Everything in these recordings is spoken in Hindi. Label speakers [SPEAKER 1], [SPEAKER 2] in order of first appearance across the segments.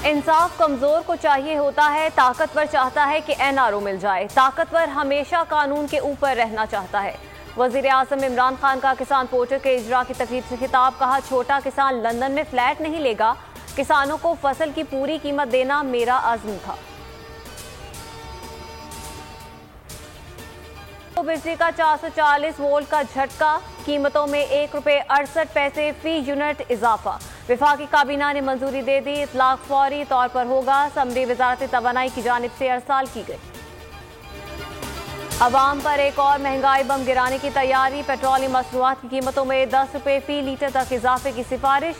[SPEAKER 1] इंसाफ कमजोर को चाहिए होता है, ताकतवर चाहता है कि एनआरओ मिल जाए। ताकतवर हमेशा कानून के ऊपर रहना चाहता है। वजीर आजम इमरान खान का किसान पोर्टल के इजरा की तकरीब से खिताब। कहा, छोटा किसान लंदन में फ्लैट नहीं लेगा, किसानों को फसल की पूरी कीमत देना मेरा अज़्म था। बिजली का 440 वोल्ट का झटका, कीमतों में ₹1.68 फी यूनिट इजाफा। विफाकी काबीना ने मंजूरी दे दी, इतलाक फौरी तौर पर होगा। समरी वजारत तवानाई की जानिब से अरसाल की गई। अवाम पर एक और महंगाई बम गिराने की तैयारी। पेट्रोलियम मसनूआत की कीमतों में ₹10 फी लीटर तक इजाफे की सिफारिश।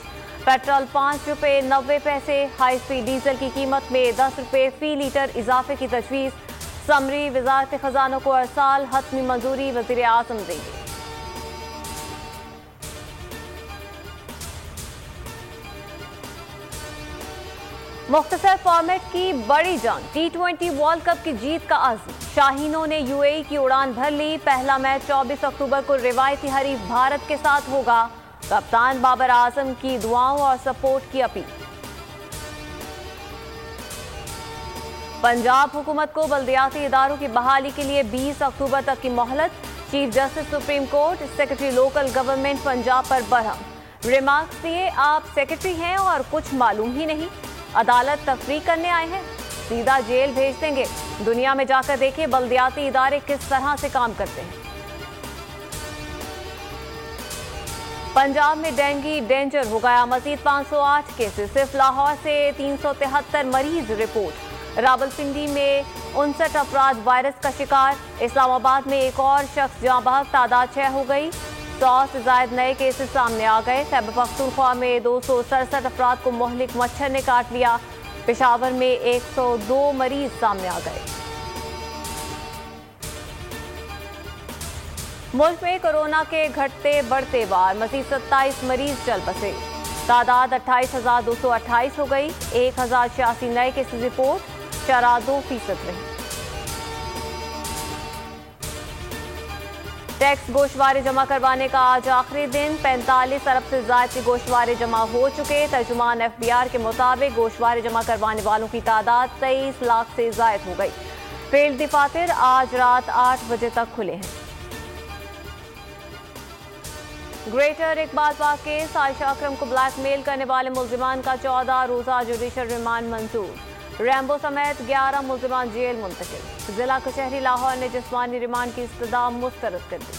[SPEAKER 1] पेट्रोल ₹5.90, हाई स्पीड डीजल की कीमत में ₹10 फी लीटर इजाफे की तजवीज़। समरी वजारत खजाना को अरसाल, हतमी मंजूरी वजीर आजम देंगे। मुख्तसर फॉर्मेट की बड़ी जंग, T20 वर्ल्ड कप की जीत का अज़्म। शाहीनों ने यूएई की उड़ान भर ली। पहला मैच 24 अक्टूबर को रिवायती हरीफ भारत के साथ होगा। कप्तान बाबर आजम की दुआओं और सपोर्ट की अपील। पंजाब हुकूमत को बल्दियाती इदारों की बहाली के लिए 20 अक्टूबर तक की मोहलत। Chief justice supreme court, secretary local government Punjab पर बरहम। रिमार्क्स दिए, आप सेक्रेटरी हैं और कुछ मालूम ही नहीं। अदालत तफरीक करने आए हैं, सीधा जेल भेज देंगे। दुनिया में जाकर देखें बल्दियाती इदारे किस तरह से काम करते हैं। पंजाब में डेंगू डेंजर हो गया, मजीद 508 केसेस। सिर्फ लाहौर से 373 मरीज रिपोर्ट। रावलपिंडी में 59 अफराद वायरस का शिकार। इस्लामाबाद में एक और शख्स जहां बहक, तादाद 6 हो गई। 100 से ज्यादा नए केसेस सामने आ गए। खैबर पख्तूनख्वा में 267 अफराद को मोहलिक मच्छर ने काट लिया। पेशावर में 102 मरीज सामने आ गए। मुल्क में कोरोना के घटते बढ़ते वार, मजीद 27 मरीज चल बसे। तादाद 28,228 हो गई। 1,086 नए केसेस रिपोर्ट, 4.2% रही। टैक्स गोशवारे जमा करवाने का आज आखिरी दिन। 45 अरब से ज्यादा के गोशवारे जमा हो चुके। तर्जुमान FBR के मुताबिक गोशवारे जमा करवाने वालों की तादाद 23 लाख से ज्यादा हो गई। फील्ड दफातर आज रात 8 बजे तक खुले हैं। Greater Iqbal park case, Ayesha Akram को ब्लैकमेल करने वाले मुल्जिमान का 14 रोजा जुडिशल रिमांड मंजूर। रैम्बो समेत 11 मुल्जिमान जेल मुंतकिल। जिला कचहरी लाहौर ने जिस्मानी रिमांड की इस्तदा मुस्तरद कर दी।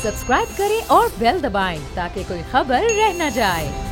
[SPEAKER 2] सब्सक्राइब करें और बेल दबाएं ताकि कोई खबर रह न जाए।